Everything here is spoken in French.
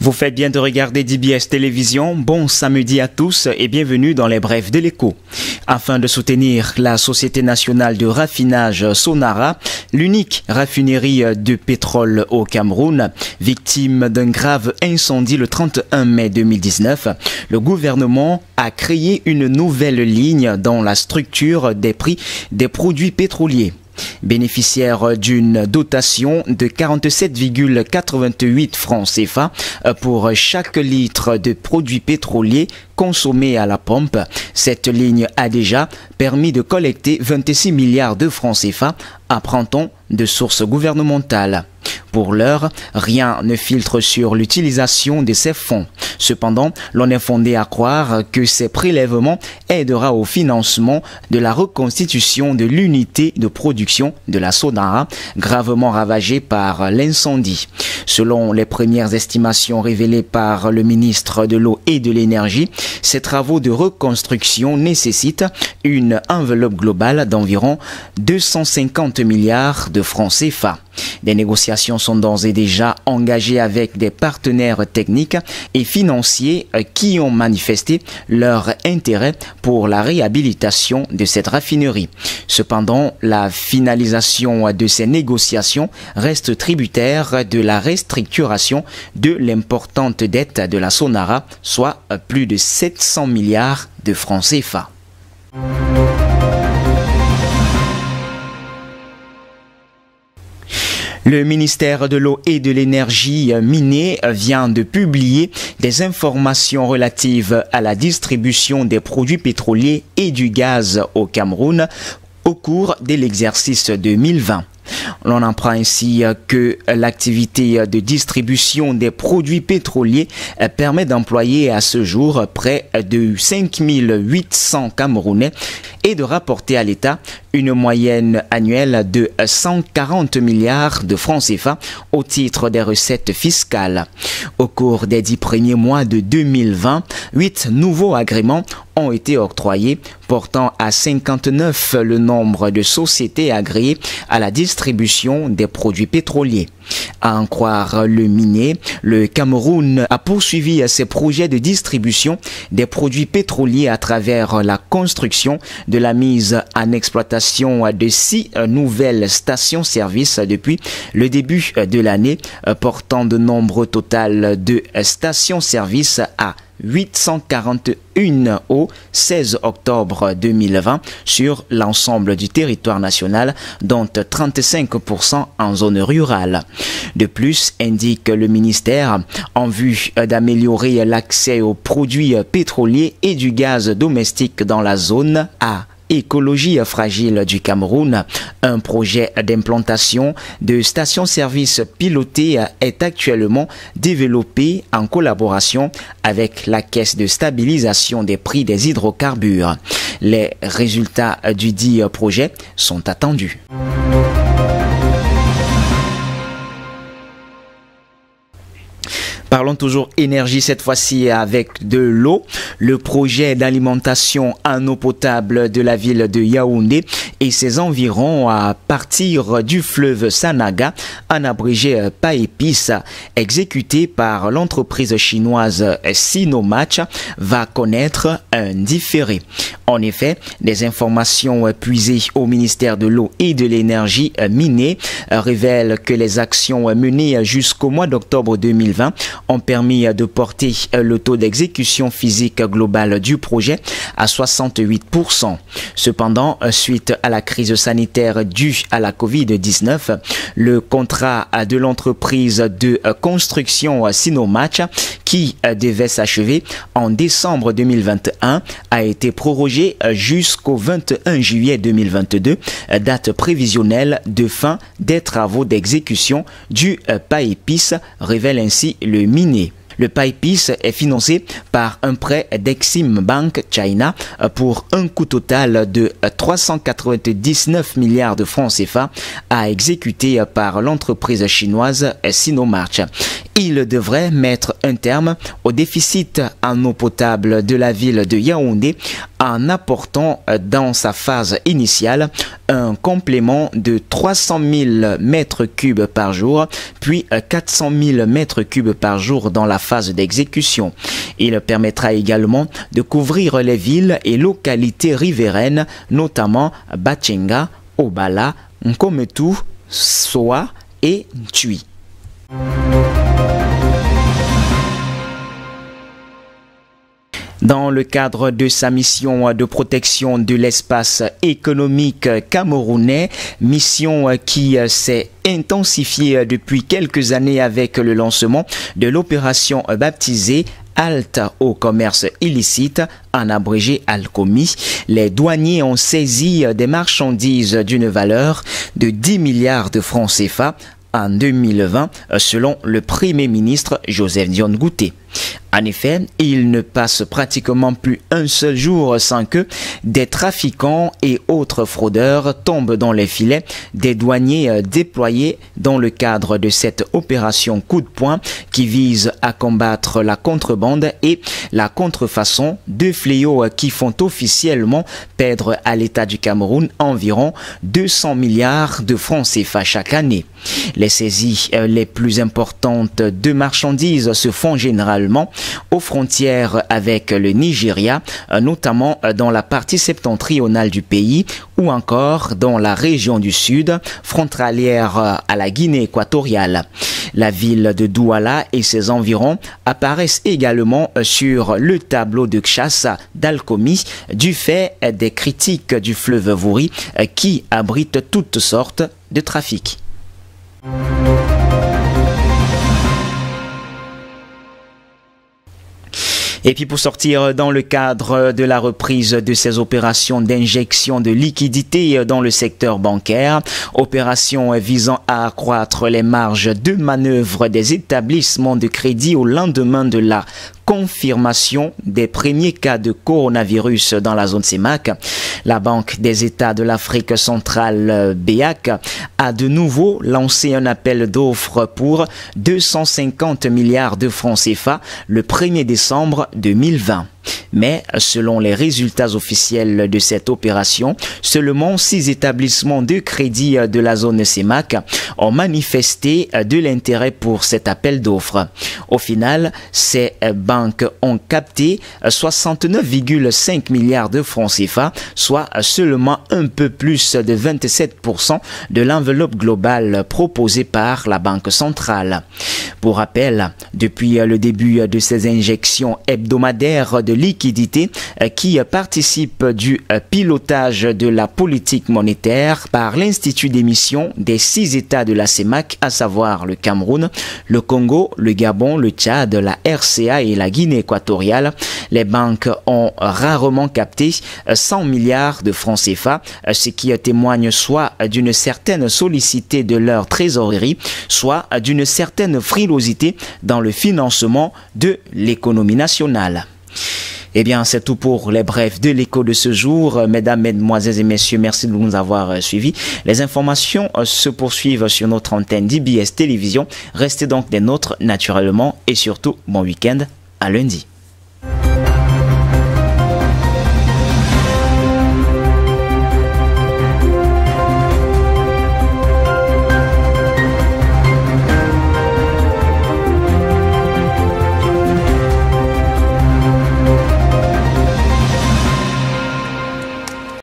Vous faites bien de regarder DBS Télévision. Bon samedi à tous et bienvenue dans les brefs de l'écho. Afin de soutenir la Société nationale de raffinage Sonara, l'unique raffinerie de pétrole au Cameroun, victime d'un grave incendie le 31 mai 2019, le gouvernement a créé une nouvelle ligne dans la structure des prix des produits pétroliers. Bénéficiaire d'une dotation de 47,88 francs CFA pour chaque litre de produits pétroliers consommés à la pompe, cette ligne a déjà permis de collecter 26 milliards de francs CFA, apprend-on de sources gouvernementales. Pour l'heure, rien ne filtre sur l'utilisation de ces fonds. Cependant, l'on est fondé à croire que ces prélèvements aidera au financement de la reconstitution de l'unité de production de la Sonara, gravement ravagée par l'incendie. Selon les premières estimations révélées par le ministre de l'Eau et de l'Énergie, ces travaux de reconstruction nécessitent une enveloppe globale d'environ 250 milliards de francs CFA. Des négociations sont d'ores et déjà engagées avec des partenaires techniques et financiers qui ont manifesté leur intérêt pour la réhabilitation de cette raffinerie. Cependant, la finalisation de ces négociations reste tributaire de la restructuration de l'importante dette de la Sonara, soit plus de 700 milliards de francs CFA. Le ministère de l'Eau et de l'Énergie minier vient de publier des informations relatives à la distribution des produits pétroliers et du gaz au Cameroun au cours de l'exercice 2020. L'on apprend ainsi que l'activité de distribution des produits pétroliers permet d'employer à ce jour près de 5800 Camerounais et de rapporter à l'État une moyenne annuelle de 140 milliards de francs CFA au titre des recettes fiscales. Au cours des 10 premiers mois de 2020, 8 nouveaux agréments ont été octroyés, portant à 59 le nombre de sociétés agréées à la distribution des produits pétroliers. À en croire le minier, le Cameroun a poursuivi ses projets de distribution des produits pétroliers à travers la construction de la mise en exploitation de 6 nouvelles stations-service depuis le début de l'année, portant de nombre total de stations-service à 841 au 16 octobre 2020 sur l'ensemble du territoire national, dont 35% en zone rurale. De plus, indique le ministère, en vue d'améliorer l'accès aux produits pétroliers et du gaz domestique dans la zone A. Écologie fragile du Cameroun, un projet d'implantation de stations-service pilotées est actuellement développé en collaboration avec la Caisse de stabilisation des prix des hydrocarbures. Les résultats du dit projet sont attendus. Parlons toujours énergie, cette fois-ci avec de l'eau. Le projet d'alimentation en eau potable de la ville de Yaoundé et ses environs à partir du fleuve Sanaga, en abrégé PAEPIS, exécuté par l'entreprise chinoise Sinomatch, va connaître un différé. En effet, des informations puisées au ministère de l'Eau et de l'Énergie minier révèlent que les actions menées jusqu'au mois d'octobre 2020 ont permis de porter le taux d'exécution physique global du projet à 68%. Cependant, suite à la crise sanitaire due à la Covid-19, le contrat de l'entreprise de construction Sinomatch, qui devait s'achever en décembre 2021, a été prorogé jusqu'au 21 juillet 2022, date prévisionnelle de fin des travaux d'exécution du PAEPIS, révèle ainsi le minier. Le PAEPIS est financé par un prêt d'Exim Bank China pour un coût total de 399 milliards de francs CFA à exécuter par l'entreprise chinoise Sinomatch. Il devrait mettre un terme au déficit en eau potable de la ville de Yaoundé en apportant dans sa phase initiale un complément de 300 000 mètres cubes par jour, puis 400 000 mètres cubes par jour dans la phase d'exécution. Il permettra également de couvrir les villes et localités riveraines, notamment Batchenga, Obala, Nkometou, Soa et Tui. Dans le cadre de sa mission de protection de l'espace économique camerounais, mission qui s'est intensifiée depuis quelques années avec le lancement de l'opération baptisée Halte au commerce illicite, en abrégé Alcomi, les douaniers ont saisi des marchandises d'une valeur de 10 milliards de francs CFA en 2020, selon le Premier ministre Joseph Dione Ngouté. En effet, il ne passe pratiquement plus un seul jour sans que des trafiquants et autres fraudeurs tombent dans les filets des douaniers déployés dans le cadre de cette opération coup de poing qui vise à combattre la contrebande et la contrefaçon, deux fléaux qui font officiellement perdre à l'État du Cameroun environ 200 milliards de francs CFA chaque année. Les saisies les plus importantes de marchandises se font généralement aux frontières avec le Nigeria, notamment dans la partie septentrionale du pays ou encore dans la région du sud, frontalière à la Guinée équatoriale. La ville de Douala et ses environs apparaissent également sur le tableau de chasse d'Alcomi du fait des critiques du fleuve Vouri qui abrite toutes sortes de trafics. Et puis pour sortir dans le cadre de la reprise de ces opérations d'injection de liquidités dans le secteur bancaire, opération visant à accroître les marges de manœuvre des établissements de crédit au lendemain de la confirmation des premiers cas de coronavirus dans la zone CEMAC, la Banque des États de l'Afrique centrale BEAC a de nouveau lancé un appel d'offres pour 250 milliards de francs CFA le 1er décembre 2020. Mais selon les résultats officiels de cette opération, seulement 6 établissements de crédit de la zone CEMAC ont manifesté de l'intérêt pour cet appel d'offres. Au final, ces banques ont capté 69,5 milliards de francs CFA, soit seulement un peu plus de 27% de l'enveloppe globale proposée par la Banque centrale. Pour rappel, depuis le début de ces injections hebdomadaires de liquidités qui participent du pilotage de la politique monétaire par l'Institut d'émission des 6 États de la CEMAC, à savoir le Cameroun, le Congo, le Gabon, le Tchad, la RCA et la Guinée équatoriale, les banques ont rarement capté 100 milliards de francs CFA, ce qui témoigne soit d'une certaine sollicité de leur trésorerie, soit d'une certaine frilosité dans le financement de l'économie nationale. Eh bien, c'est tout pour les brefs de l'écho de ce jour. Mesdames, mesdemoiselles et messieurs, merci de nous avoir suivis. Les informations se poursuivent sur notre antenne d'IBS Télévision. Restez donc des nôtres naturellement et surtout, bon week-end à lundi.